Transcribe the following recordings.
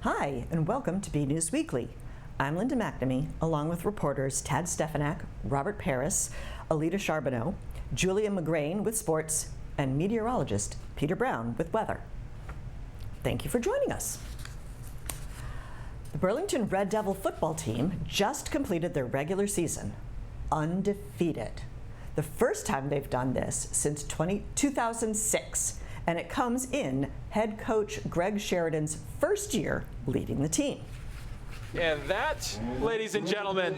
Hi, and welcome to BNEWS Weekly. I'm Linda McNamee, along with reporters Tad Stefanak, Robert Paris, Alita Charbonneau, Julia McGrain with sports, and meteorologist Peter Brown with weather. Thank you for joining us. The Burlington Red Devil football team just completed their regular season, undefeated. The first time they've done this since 2006. And it comes in head coach Greg Sheridan's first year leading the team. And that, ladies and gentlemen,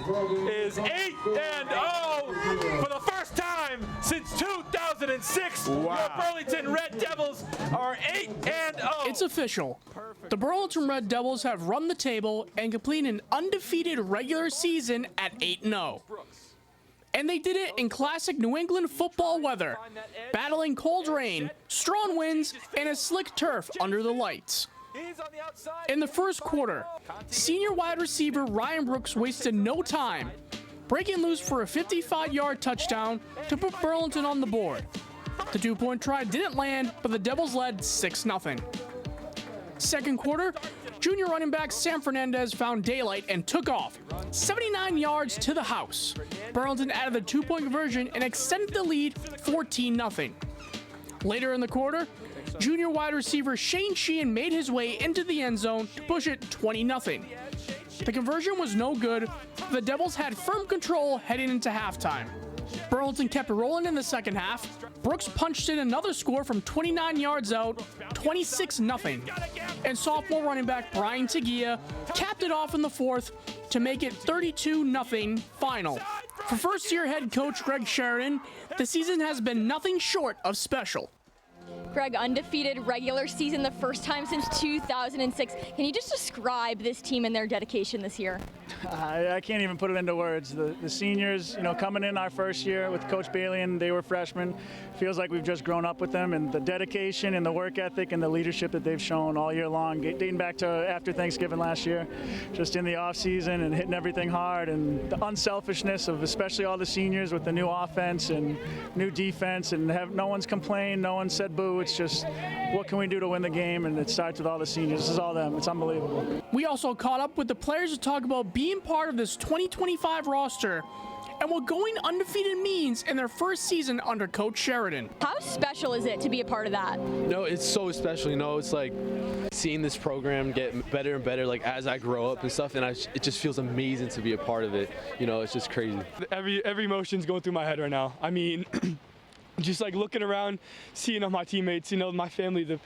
is 8-0 for the first time since 2006. Wow. The Burlington Red Devils are 8-0. It's official. The Burlington Red Devils have run the table and completed an undefeated regular season at 8-0. And they did it in classic New England football weather, battling cold rain, strong winds, and a slick turf under the lights. In the first quarter, senior wide receiver Ryan Brooks wasted no time, breaking loose for a 55-yard touchdown to put Burlington on the board. The two-point try didn't land, but the Devils led 6-0. Second quarter, junior running back Sam Fernandez found daylight and took off, 79 yards to the house. Burlington added the two-point conversion and extended the lead 14-0. Later in the quarter, junior wide receiver Shane Sheehan made his way into the end zone to push it 20-0. The conversion was no good. The Devils had firm control heading into halftime. Burlington kept rolling in the second half. Brooks punched in another score from 29 yards out, 26-0. And sophomore running back Brian Teguia capped it off in the fourth to make it 32-0 final. For first-year head coach Greg Sheridan, the season has been nothing short of special. Greg, undefeated regular season, the first time since 2006. Can you just describe this team and their dedication this year? I can't even put it into words. The seniors, coming in our first year with Coach Bailey and they were freshmen, feels like we've just grown up with them, and the dedication and the work ethic and the leadership that they've shown all year long, dating back to after Thanksgiving last year, just in the off season and hitting everything hard, and the unselfishness of especially all the seniors with the new offense and new defense, and no one's complained, no one said boo. It's just, what can we do to win the game? And it starts with all the seniors. This is all them. It's unbelievable. We also caught up with the players to talk about being part of this 2025 roster and what going undefeated means in their first season under Coach Sheridan. How special is it to be a part of that? No, it's so special. It's like seeing this program get better and better, like as I grow up and stuff, and it just feels amazing to be a part of it. It's just crazy. Every emotion's going through my head right now. I mean, just like looking around, seeing all my teammates, my family, the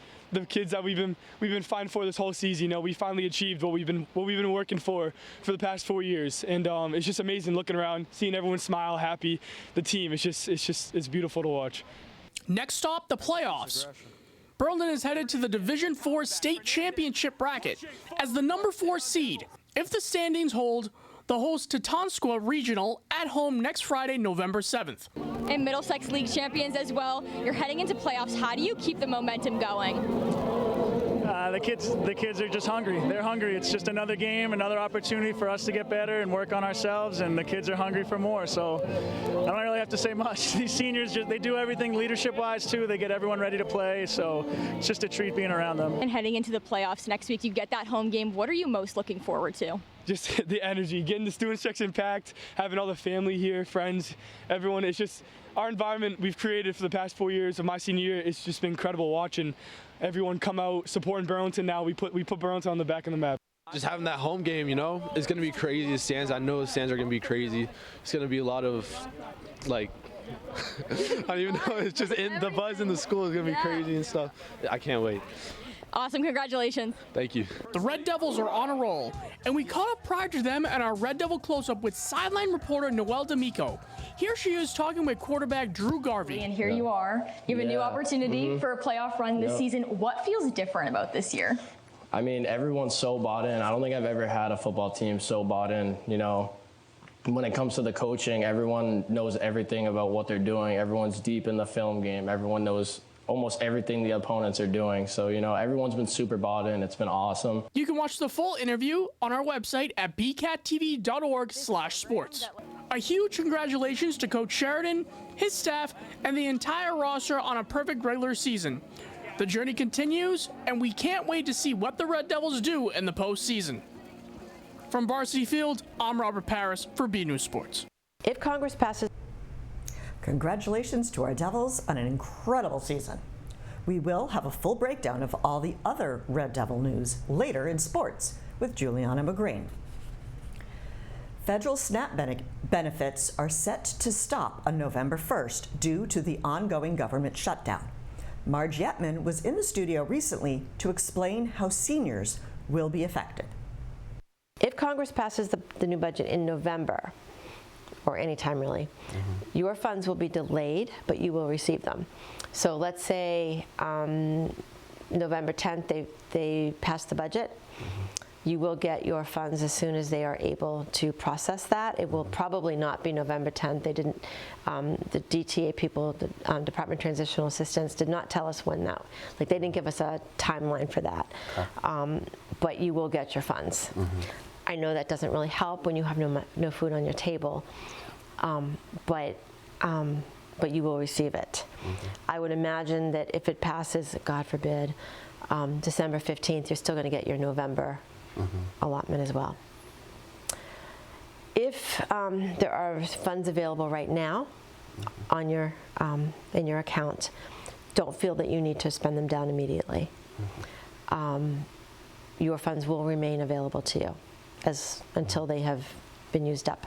kids that we've been fighting for this whole season. We finally achieved what we've been working for the past 4 years, and it's just amazing looking around, seeing everyone smile, happy. The team, it's beautiful to watch. Next stop, the playoffs. Burlington is headed to the Division IV state championship bracket as the number 4 seed. If the standings hold, the host to Tonskwa Regional at home next Friday, November 7th. And Middlesex League champions as well. You're heading into playoffs. How do you keep the momentum going? The kids are just hungry. They're hungry. It's just another game, another opportunity for us to get better and work on ourselves, and the kids are hungry for more. So I don't really have to say much. These seniors, they do everything leadership-wise too. They get everyone ready to play, so it's just a treat being around them. And heading into the playoffs next week, you get that home game. What are you most looking forward to? Just the energy, getting the student section packed, having all the family here, friends, everyone. It's just our environment we've created for the past 4 years of my senior year. It's just been incredible watching everyone come out, supporting Burlington. Now we put Burlington on the back of the map. Just having that home game, it's going to be crazy. The stands, I know the stands are going to be crazy. It's going to be a lot of, I don't even know. It's just the buzz in the school is going to be crazy and stuff. I can't wait. Awesome, congratulations. Thank you. The Red Devils are on a roll, and we caught up prior to them at our Red Devil close-up with sideline reporter Noelle D'Amico. Here she is talking with quarterback Drew Garvey. And here you are. You have a new opportunity for a playoff run this season. What feels different about this year? I mean, everyone's so bought in. I don't think I've ever had a football team so bought in, When it comes to the coaching, everyone knows everything about what they're doing. Everyone's deep in the film game. Everyone knows almost everything the opponents are doing. So, everyone's been super bought in. It's been awesome. You can watch the full interview on our website at bcattv.org/sports. A huge congratulations to Coach Sheridan, his staff, and the entire roster on a perfect regular season. The journey continues, and we can't wait to see what the Red Devils do in the postseason. From Varsity Field, I'm Robert Paris for BNEWS Sports. If Congress passes... Congratulations to our Devils on an incredible season. We will have a full breakdown of all the other Red Devil news later in sports with Juliana McGrain. Federal SNAP benefits are set to stop on November 1st due to the ongoing government shutdown. Marge Yetman was in the studio recently to explain how seniors will be affected. If Congress passes the new budget in November, or any time really, your funds will be delayed, but you will receive them. So let's say November 10th they pass the budget. You will get your funds as soon as they are able to process that. It will probably not be November 10th. They didn't, the DTA people, the Department of Transitional Assistance, did not tell us when that, like they didn't give us a timeline for that. Okay. But you will get your funds. I know that doesn't really help when you have no food on your table, but you will receive it. I would imagine that if it passes, God forbid, December 15th, you're still going to get your November allotment as well. If there are funds available right now on your in your account, don't feel that you need to spend them down immediately. Your funds will remain available to you until they have been used up.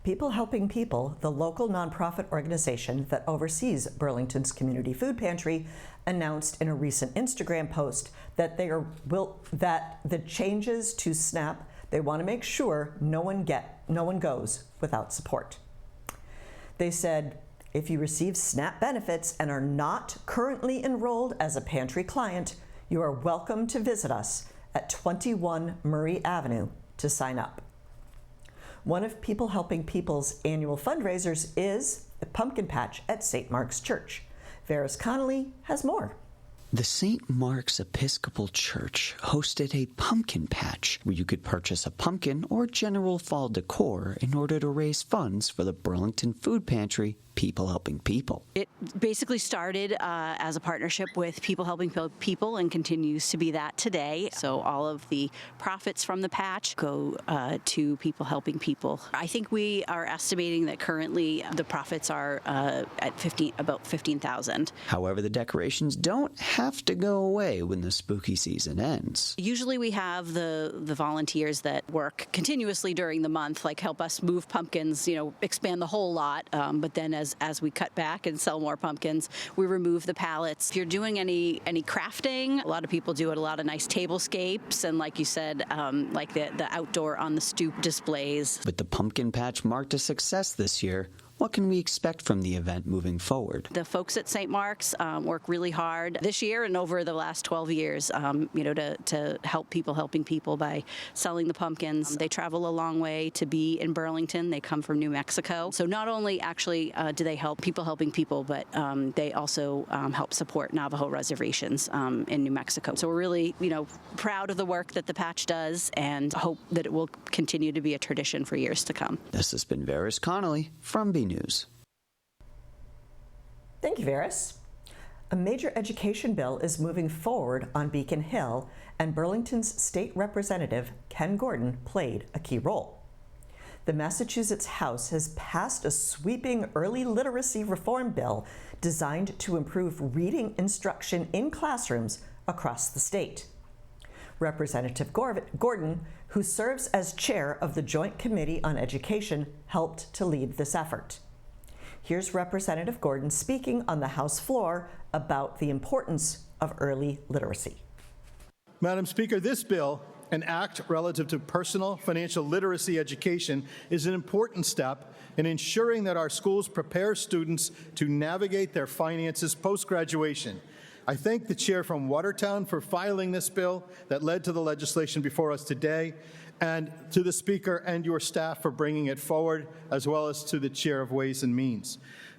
People Helping People, the local nonprofit organization that oversees Burlington's community food pantry, announced in a recent Instagram post that that the changes to SNAP, they want to make sure no one goes without support. They said, if you receive SNAP benefits and are not currently enrolled as a pantry client, you are welcome to visit us at 21 Murray Avenue to sign up. One of People Helping People's annual fundraisers is the Pumpkin Patch at St. Mark's Church. Varys Connolly has more. The St. Mark's Episcopal Church hosted a pumpkin patch where you could purchase a pumpkin or general fall decor in order to raise funds for the Burlington Food Pantry, People Helping People. It basically started as a partnership with People Helping People and continues to be that today. So all of the profits from the patch go to People Helping People. I think we are estimating that currently the profits are at about $15,000. However, the decorations don't have to go away when the spooky season ends. Usually we have the volunteers that work continuously during the month, like help us move pumpkins, expand the whole lot, but then as we cut back and sell more pumpkins, we remove the pallets. If you're doing any crafting, a lot of people do it, a lot of nice tablescapes, and like you said, like the outdoor on the stoop displays. But the pumpkin patch marked a success this year. What can we expect from the event moving forward? The folks at St. Mark's work really hard this year and over the last 12 years, to help People Helping People by selling the pumpkins. They travel a long way to be in Burlington. They come from New Mexico. So not only actually do they help People Helping People, but they also help support Navajo reservations in New Mexico. So we're really, proud of the work that the patch does and hope that it will continue to be a tradition for years to come. This has been Varys Connolly from BNEWS. Thank you, Varys. A major education bill is moving forward on Beacon Hill, and Burlington's state representative, Ken Gordon, played a key role. The Massachusetts House has passed a sweeping early literacy reform bill designed to improve reading instruction in classrooms across the state. Representative Gordon, who serves as chair of the Joint Committee on Education, helped to lead this effort. Here's Representative Gordon speaking on the House floor about the importance of early literacy. Madam Speaker, this bill, an act relative to personal financial literacy education, is an important step in ensuring that our schools prepare students to navigate their finances post-graduation. I thank the chair from Watertown for filing this bill that led to the legislation before us today, and to the Speaker and your staff for bringing it forward, as well as to the Chair of Ways and Means.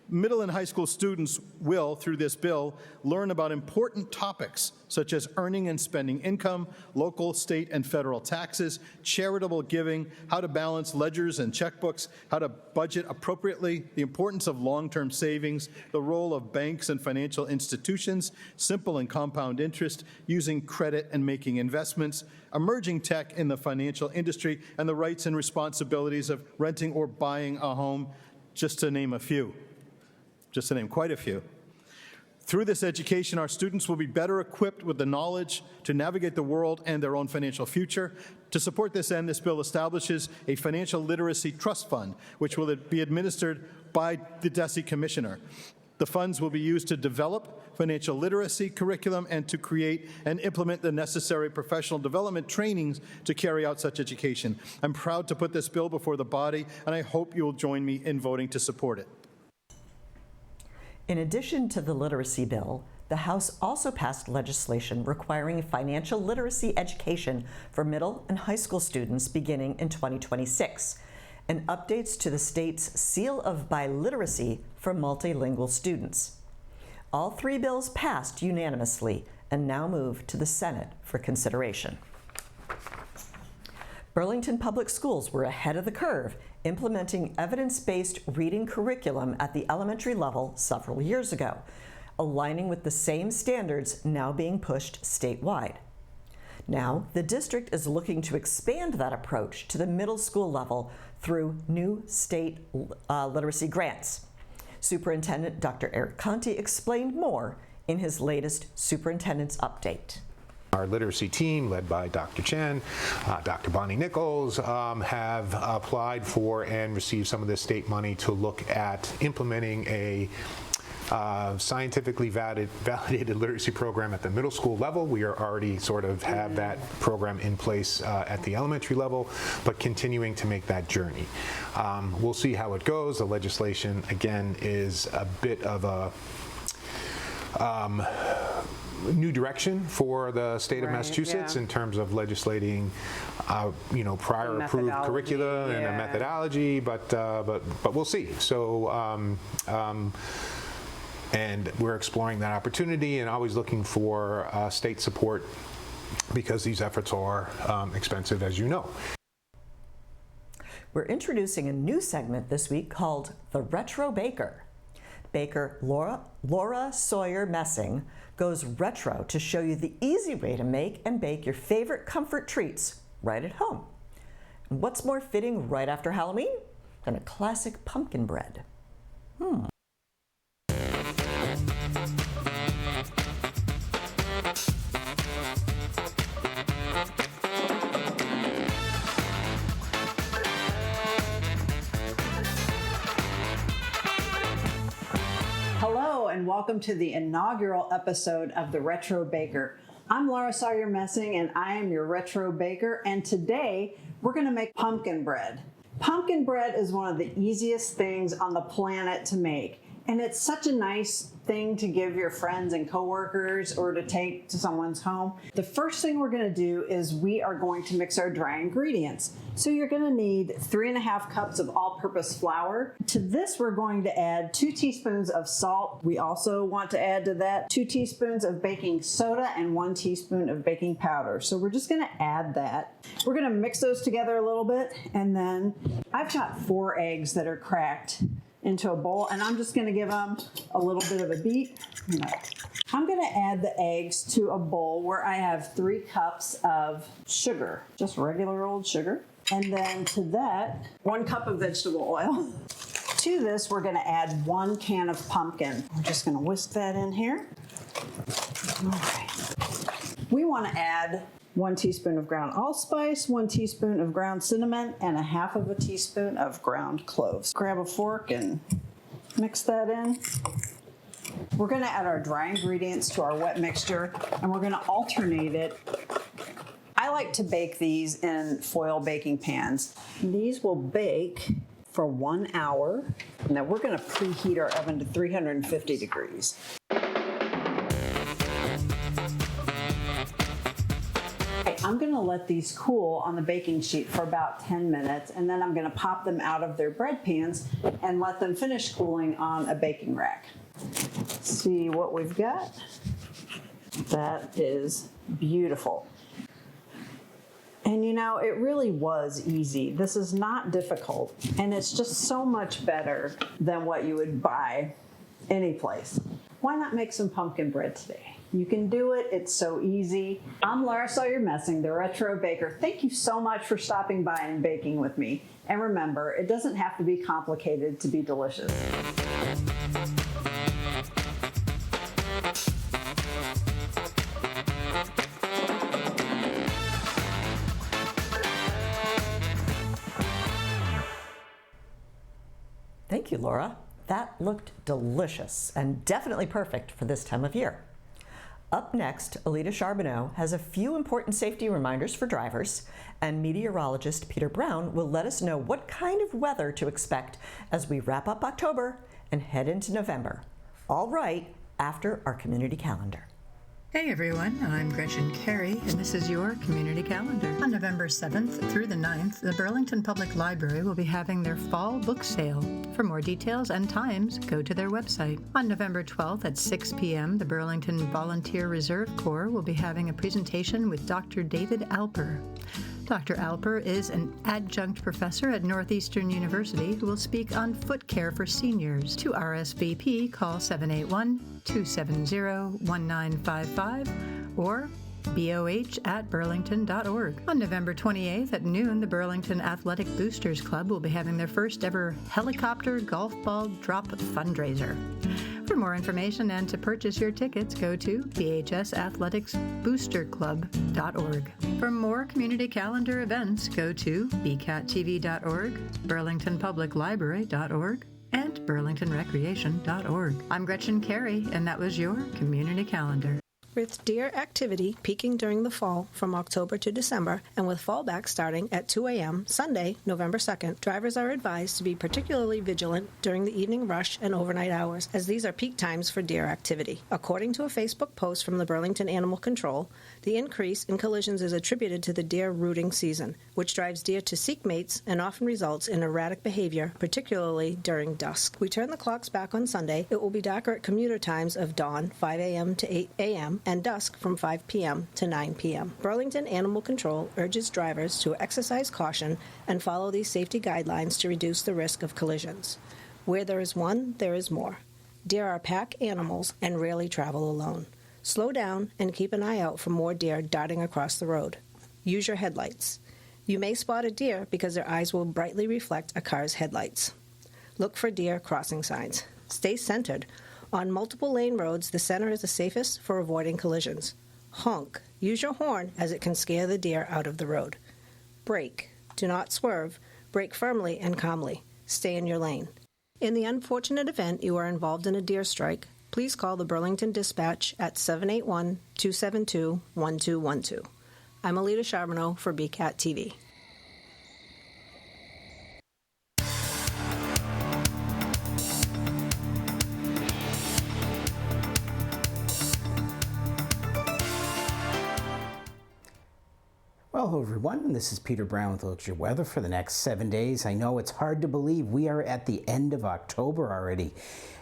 Middle and high school students will, through this bill, learn about important topics such as earning and spending income, local, state, and federal taxes, charitable giving, how to balance ledgers and checkbooks, how to budget appropriately, the importance of long-term savings, the role of banks and financial institutions, simple and compound interest, using credit and making investments, emerging tech in the financial industry, and the rights and responsibilities of renting or buying a home, just to name a few. Just to name quite a few. Through this education, our students will be better equipped with the knowledge to navigate the world and their own financial future. To support this end, this bill establishes a financial literacy trust fund, which will be administered by the DESE Commissioner. The funds will be used to develop financial literacy curriculum and to create and implement the necessary professional development trainings to carry out such education. I'm proud to put this bill before the body, and I hope you will join me in voting to support it. In addition to the literacy bill, the House also passed legislation requiring financial literacy education for middle and high school students beginning in 2026, and updates to the state's Seal of Biliteracy for multilingual students. All three bills passed unanimously and now move to the Senate for consideration. Burlington Public Schools were ahead of the curve, implementing evidence-based reading curriculum at the elementary level several years ago, aligning with the same standards now being pushed statewide. Now, the district is looking to expand that approach to the middle school level through new state literacy grants. Superintendent Dr. Eric Conti explained more in his latest Superintendent's Update. Our literacy team, led by Dr. Chen, Dr. Bonnie Nichols, have applied for and received some of this state money to look at implementing a scientifically validated literacy program at the middle school level. We are already sort of have that program in place at the elementary level, but continuing to make that journey. We'll see how it goes. The legislation, again, is a bit of a new direction for the state of Massachusetts in terms of legislating, prior approved curricula and a methodology, but we'll see. So, and we're exploring that opportunity and always looking for state support because these efforts are expensive, as you know. We're introducing a new segment this week called The Retro Baker. Baker Laura Sawyer Messing goes retro to show you the easy way to make and bake your favorite comfort treats right at home. And what's more fitting right after Halloween than a classic pumpkin bread? Hello and welcome to the inaugural episode of The Retro Baker. I'm Laura Sawyer Messing and I am your Retro Baker, and today we're going to make pumpkin bread. Pumpkin bread is one of the easiest things on the planet to make, and it's such a nice thing to give your friends and coworkers or to take to someone's home. The first thing we're going to do is we are going to mix our dry ingredients. So you're going to need 3.5 cups of all-purpose flour. To this, we're going to add 2 teaspoons of salt. We also want to add to that 2 teaspoons of baking soda and 1 teaspoon of baking powder. So we're just going to add that. We're going to mix those together a little bit, and then I've got 4 eggs that are cracked into a bowl, and I'm just going to give them a little bit of a beat. I'm going to add the eggs to a bowl where I have 3 cups of sugar, just regular old sugar. And then to that, 1 cup of vegetable oil. To this, we're going to add 1 can of pumpkin. We're just going to whisk that in here. All right. We want to add 1 teaspoon of ground allspice, 1 teaspoon of ground cinnamon, and 1/2 teaspoon of ground cloves. Grab a fork and mix that in. We're going to add our dry ingredients to our wet mixture, and we're going to alternate it. I like to bake these in foil baking pans. These will bake for 1 hour, and then we're going to preheat our oven to 350 degrees. I'm going to let these cool on the baking sheet for about 10 minutes, and then I'm going to pop them out of their bread pans and let them finish cooling on a baking rack. Let's see what we've got. That is beautiful. And you know, it really was easy. This is not difficult, and it's just so much better than what you would buy any place. Why not make some pumpkin bread today? You can do it. It's so easy. I'm Laura Sawyer-Messing, the Retro Baker. Thank you so much for stopping by and baking with me. And remember, it doesn't have to be complicated to be delicious. Thank you, Laura. That looked delicious and definitely perfect for this time of year. Up next, Alita Charbonneau has a few important safety reminders for drivers, and meteorologist Peter Brown will let us know what kind of weather to expect as we wrap up October and head into November. All right, after our community calendar. Hey everyone, I'm Gretchen Carey, and this is your Community Calendar. On November 7th through the 9th, the Burlington Public Library will be having their fall book sale. For more details and times, go to their website. On November 12th at 6 p.m., the Burlington Volunteer Reserve Corps will be having a presentation with Dr. David Alper. Dr. Alper is an adjunct professor at Northeastern University who will speak on foot care for seniors. To RSVP, call 781-270-1955 or boh@burlington.org. On November 28th at noon, the Burlington Athletic Boosters Club will be having their first ever helicopter golf ball drop fundraiser. For more information and to purchase your tickets, go to bhsathleticsboosterclub.org. For more community calendar events, go to bcattv.org, burlingtonpubliclibrary.org, and burlingtonrecreation.org. I'm Gretchen Carey, and that was your Community Calendar. With deer activity peaking during the fall from October to December, and with fallback starting at 2 a.m. Sunday, November 2nd, drivers are advised to be particularly vigilant during the evening rush and overnight hours, as these are peak times for deer activity. According to a Facebook post from the Burlington Animal Control, the increase in collisions is attributed to the deer rooting season, which drives deer to seek mates and often results in erratic behavior, particularly during dusk. We turn the clocks back on Sunday. It will be darker at commuter times of dawn, 5 a.m. to 8 a.m., and dusk from 5 p.m. to 9 p.m. Burlington Animal Control urges drivers to exercise caution and follow these safety guidelines to reduce the risk of collisions. Where there is one, there is more. Deer are pack animals and rarely travel alone. Slow down and keep an eye out for more deer darting across the road. Use your headlights. You may spot a deer because their eyes will brightly reflect a car's headlights. Look for deer crossing signs. Stay centered. On multiple lane roads, the center is the safest for avoiding collisions. Honk. Use your horn as it can scare the deer out of the road. Brake. Do not swerve. Brake firmly and calmly. Stay in your lane. In the unfortunate event you are involved in a deer strike, please call the Burlington Dispatch at 781-272-1212. I'm Alita Charbonneau for BCAT TV. Well, hello everyone, this is Peter Brown with Look at Your Weather for the next 7 days. I know it's hard to believe we are at the end of October already.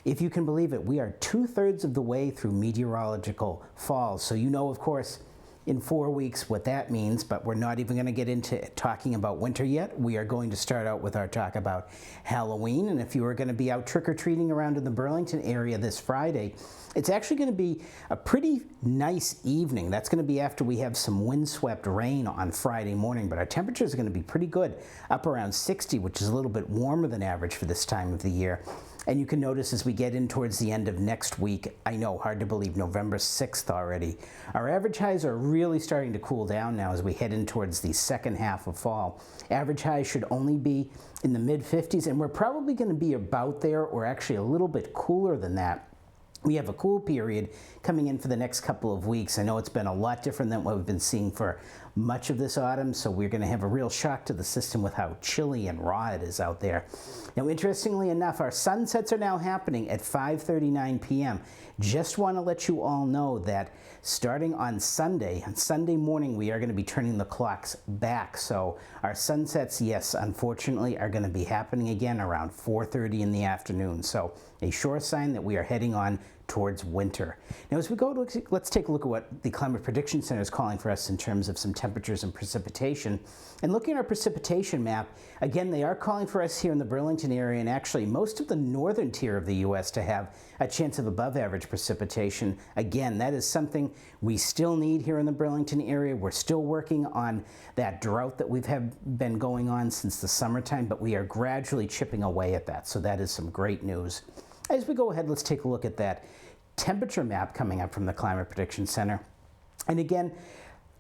If you can believe it, we are 2/3 of the way through meteorological fall. So you know, of course, in 4 weeks what that means, but we're not even going to get into talking about winter yet. We are going to start out with our talk about Halloween. And if you are going to be out trick-or-treating around in the Burlington area this Friday, it's actually going to be a pretty nice evening. That's going to be after we have some windswept rain on Friday morning, but our temperatures are going to be pretty good, up around 60, which is a little bit warmer than average for this time of the year. And you can notice as we get in towards the end of next week, I know, hard to believe, November 6th already. Our average highs are really starting to cool down now as we head in towards the second half of fall. Average highs should only be in the mid-50s, and we're probably going to be about there or actually a little bit cooler than that We have a cool period coming in for the next couple of weeks. I know it's been a lot different than what we've been seeing for much of this autumn, so we're going to have a real shock to the system with how chilly and raw it is out there. Now, interestingly enough, our sunsets are now happening at 5:39 p.m. Just want to let you all know that starting on Sunday morning, we are going to be turning the clocks back. So our sunsets, yes, unfortunately, are going to be happening again around 4:30 in the afternoon. So a sure sign that we are heading on towards winter. Now, as we go, let's take a look at what the Climate Prediction Center is calling for us in terms of some temperatures and precipitation. And looking at our precipitation map, again, they are calling for us here in the Burlington area and actually most of the northern tier of the U.S. to have a chance of above average precipitation. Again, that is something we still need here in the Burlington area. We're still working on that drought that we've been going on since the summertime, but we are gradually chipping away at that. So that is some great news. As we go ahead, let's take a look at that temperature map coming up from the Climate Prediction Center. And again,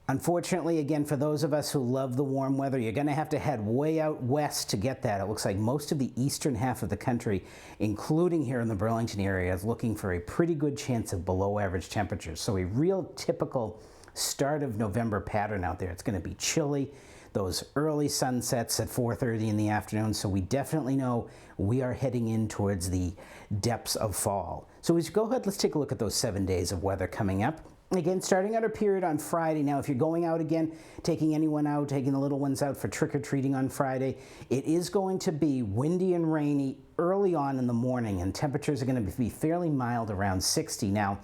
unfortunately, again, for those of us who love the warm weather, you're going to have to head way out west to get that. It looks like most of the eastern half of the country, including here in the Burlington area, is looking for a pretty good chance of below average temperatures. So a real typical start of November pattern out there. It's going to be chilly, those early sunsets at 4:30 in the afternoon, so we definitely know we are heading in towards the depths of fall. So as you go ahead, let's take a look at those 7 days of weather coming up. Again, starting out our period on Friday. Now, if you're going out again, taking anyone out, taking the little ones out for trick-or-treating on Friday, it is going to be windy and rainy early on in the morning, and temperatures are going to be fairly mild, around 60. Now,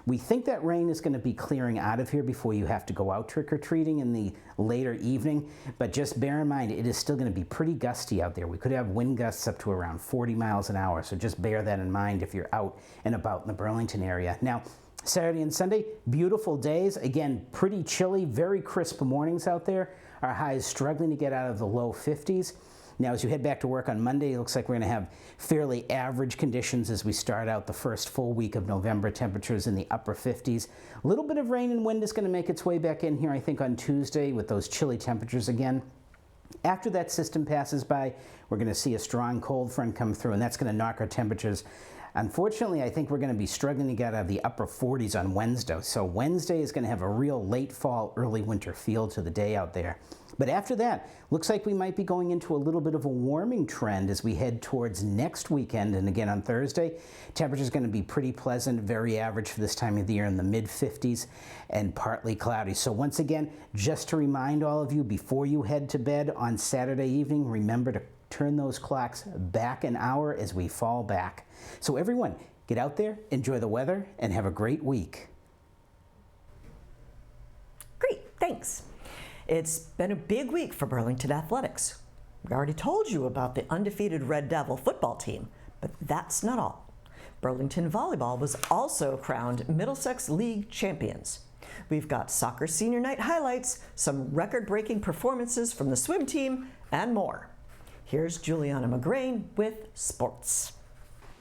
we think that rain is going to be clearing out of here before you have to go out trick-or-treating in the later evening, but just bear in mind, it is still going to be pretty gusty out there. We could have wind gusts up to around 40 miles an hour, so just bear that in mind if you're out and about in the Burlington area. Now, Saturday and Sunday, beautiful days. Again, pretty chilly, very crisp mornings out there. Our highs struggling to get out of the low 50s. Now, as you head back to work on Monday, it looks like we're going to have fairly average conditions as we start out the first full week of November. Temperatures in the upper 50s. A little bit of rain and wind is going to make its way back in here, I think, on Tuesday with those chilly temperatures again. After that system passes by, we're going to see a strong cold front come through, and that's going to knock our temperatures. Unfortunately, I think we're going to be struggling to get out of the upper 40s on Wednesday. So Wednesday is going to have a real late fall, early winter feel to the day out there. But after that, looks like we might be going into a little bit of a warming trend as we head towards next weekend. And again, on Thursday, temperature's going to be pretty pleasant, very average for this time of the year in the mid-50s and partly cloudy. So once again, just to remind all of you, before you head to bed on Saturday evening, remember to turn those clocks back an hour as we fall back. So everyone, get out there, enjoy the weather, and have a great week. Great, thanks. It's been a big week for Burlington Athletics. We already told you about the undefeated Red Devil football team, but that's not all. Burlington Volleyball was also crowned Middlesex League champions. We've got soccer senior night highlights, some record-breaking performances from the swim team, and more. Here's Juliana McGrain with sports.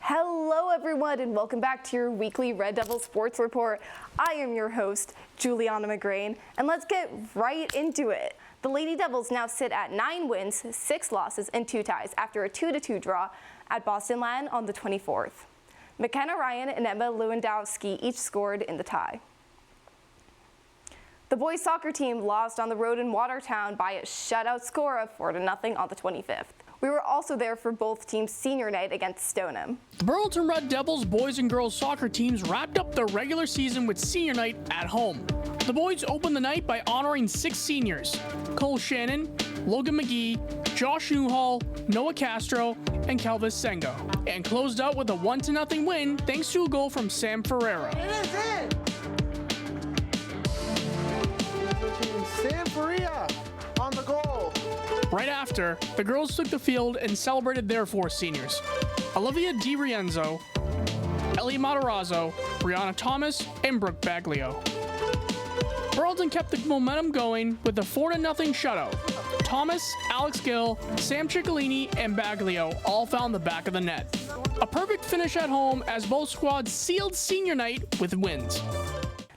Hello everyone and welcome back to your weekly Red Devil Sports Report. I am your host, Juliana McGrain, and let's get right into it. The Lady Devils now sit at 9 wins, 6 losses, and 2 ties after a 2-2 draw at Boston Land on the 24th. McKenna Ryan and Emma Lewandowski each scored in the tie. The boys soccer team lost on the road in Watertown by a shutout score of 4-0 on the 25th. We were also there for both teams' senior night against Stoneham. The Burlington Red Devils boys and girls soccer teams wrapped up their regular season with senior night at home. The boys opened the night by honoring 6 seniors: Cole Shannon, Logan McGee, Josh Newhall, Noah Castro, and Kelvis Sengo, and closed out with a 1-0 win thanks to a goal from Sam Ferreira. It is in! Sam Ferreira on the goal. Right after, the girls took the field and celebrated their 4 seniors: Olivia DiRienzo, Ellie Matarazzo, Brianna Thomas, and Brooke Baglio. Burlington kept the momentum going with a 4-0 shutout. Thomas, Alex Gill, Sam Ciccolini, and Baglio all found the back of the net. A perfect finish at home as both squads sealed senior night with wins.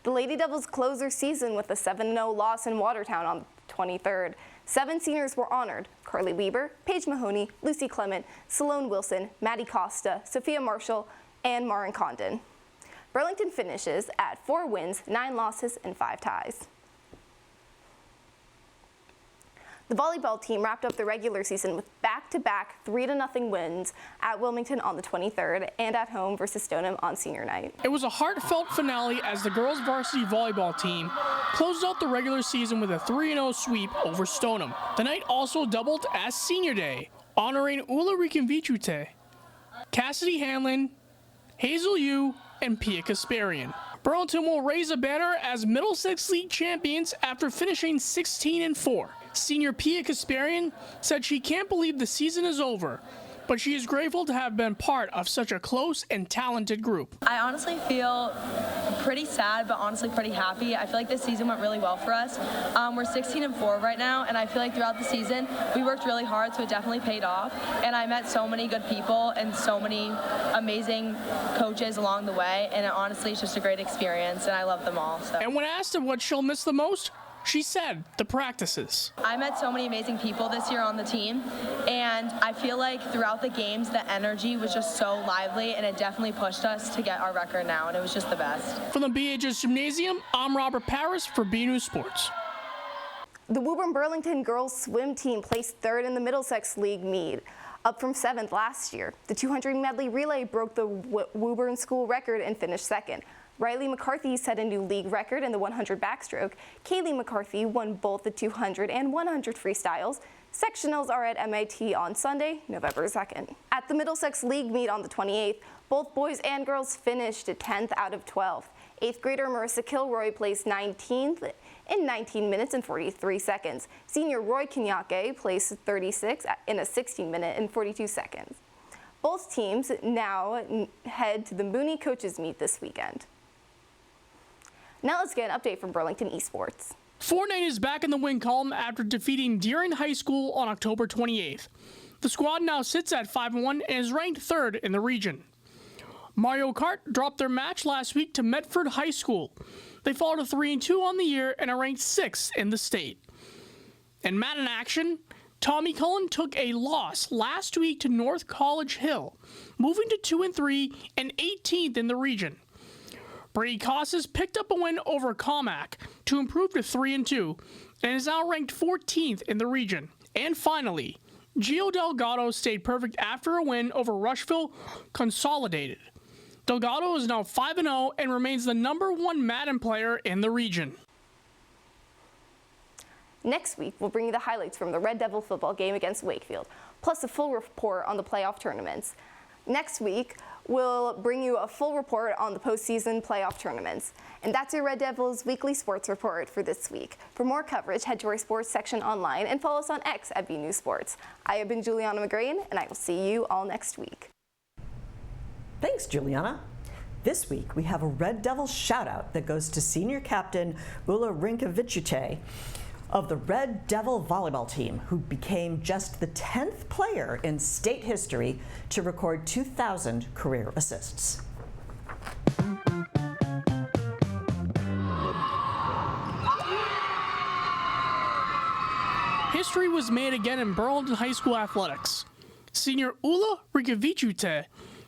The Lady Devils closed their season with a 7-0 loss in Watertown on the 23rd. 7 seniors were honored: Carly Weber, Paige Mahoney, Lucy Clement, Salone Wilson, Maddie Costa, Sophia Marshall, and Marin Condon. Burlington finishes at 4 wins, 9 losses, and 5 ties. The volleyball team wrapped up the regular season with back-to-back 3-0 wins at Wilmington on the 23rd and at home versus Stoneham on senior night. It was a heartfelt finale as the girls varsity volleyball team closed out the regular season with a 3-0 sweep over Stoneham. The night also doubled as senior day, honoring Rinkeviciute, Cassidy Hanlon, Hazel Yu, and Pia Kasparian. Burlington will raise a banner as Middlesex League champions after finishing 16-4. Senior Pia Kasparian said she can't believe the season is over, but she is grateful to have been part of such a close and talented group. I honestly feel pretty sad, but honestly pretty happy. I feel like this season went really well for us. We're 16-4 right now, and I feel like throughout the season we worked really hard, so it definitely paid off. And I met so many good people and so many amazing coaches along the way, and honestly it's just a great experience, and I love them all. So. And when asked of what she'll miss the most, she said the practices. I met so many amazing people this year on the team, and I feel like throughout the games the energy was just so lively, and it definitely pushed us to get our record now, and it was just the best. From the BHS Gymnasium, I'm Robert Paris for BNEWS Sports. The Woburn-Burlington girls swim team placed 3rd in the Middlesex League meet, up from 7th last year. The 200 medley relay broke the Woburn school record and finished 2nd. Riley McCarthy set a new league record in the 100 backstroke. Kaylee McCarthy won both the 200 and 100 freestyles. Sectionals are at MIT on Sunday, November 2nd. At the Middlesex League meet on the 28th, both boys and girls finished 10th out of 12. 8th grader Marissa Kilroy placed 19th in 19 minutes and 43 seconds. Senior Roy Kenyake placed 36th in a 16-minute and 42 seconds. Both teams now head to the Mooney Coaches Meet this weekend. Now let's get an update from Burlington Esports. Fort Knight is back in the win column after defeating Deering High School on October 28th. The squad now sits at 5-1 and is ranked 3rd in the region. Mario Kart dropped their match last week to Medford High School. They fall to 3-2 on the year and are ranked 6th in the state. In Madden action, Tommy Cullen took a loss last week to North College Hill, moving to 2-3 and 18th in the region. Brady Casas picked up a win over Comac to improve to 3-2 and is now ranked 14th in the region. And finally, Gio Delgado stayed perfect after a win over Rushville Consolidated. Delgado is now 5-0 and remains the #1 Madden player in the region. Next week, we'll bring you the highlights from the Red Devil football game against Wakefield, plus a full report on the playoff tournaments. Next week, we'll bring you a full report on the postseason playoff tournaments. And that's your Red Devils weekly sports report for this week. For more coverage, head to our sports section online and follow us on X at BNews Sports. I have been Juliana McGrain, and I will see you all next week. Thanks, Juliana. This week, we have a Red Devils shout-out that goes to senior captain Rinkeviciute of the Red Devil volleyball team, who became just the 10th player in state history to record 2,000 career assists. History was made again in Burlington High School athletics. Senior Rinkeviciute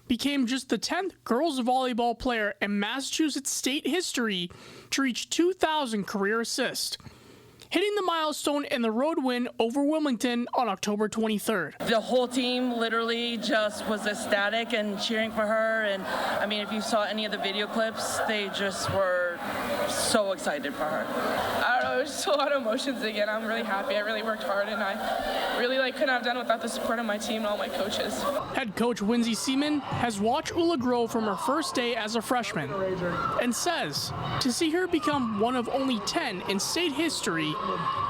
became just the 10th girls volleyball player in Massachusetts state history to reach 2,000 career assists, hitting the milestone in the road win over Wilmington on October 23rd. The whole team literally just was ecstatic and cheering for her. And I mean, if you saw any of the video clips, they just were so excited for her. I don't know, it was just a lot of emotions again. I'm really happy. I really worked hard, and I really couldn't have done it without the support of my team and all my coaches. Head coach Winsy Seaman has watched Ula grow from her first day as a freshman and says to see her become one of only 10 in state history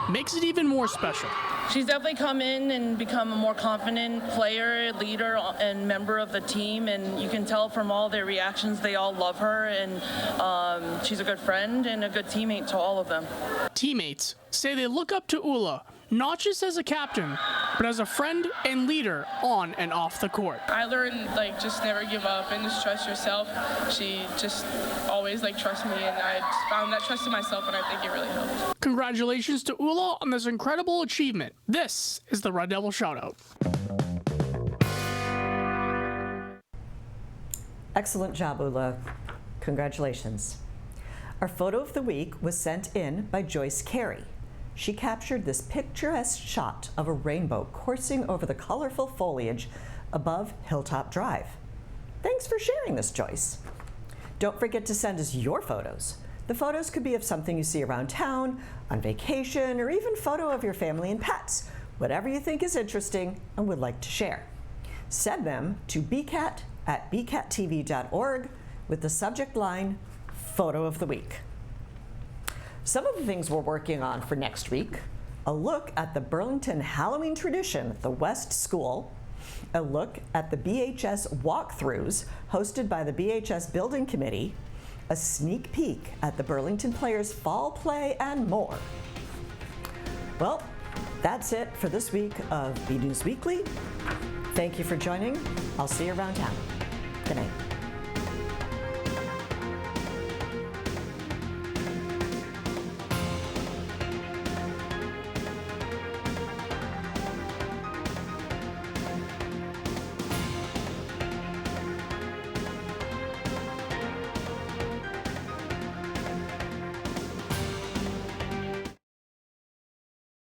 makes it even more special. She's definitely come in and become a more confident player, leader, and member of the team, and you can tell from all their reactions they all love her, and she's a good friend and a good teammate to all of them. Teammates say they look up to Ula, not just as a captain, but as a friend and leader on and off the court. I learned just never give up and just trust yourself. She just always trusts me, and I just found that trust in myself, and I think it really helped. Congratulations to Ula on this incredible achievement. This is the Red Devil Shoutout. Excellent job, Ula. Congratulations. Our photo of the week was sent in by Joyce Carey. She captured this picturesque shot of a rainbow coursing over the colorful foliage above Hilltop Drive. Thanks for sharing this, Joyce. Don't forget to send us your photos. The photos could be of something you see around town, on vacation, or even photo of your family and pets, whatever you think is interesting and would like to share. Send them to bcat@bcattv.org with the subject line, Photo of the Week. Some of the things we're working on for next week: a look at the Burlington Halloween tradition, the West School, a look at the BHS walkthroughs hosted by the BHS Building Committee, a sneak peek at the Burlington Players Fall Play, and more. Well, that's it for this week of BNews Weekly. Thank you for joining. I'll see you around town. Good night.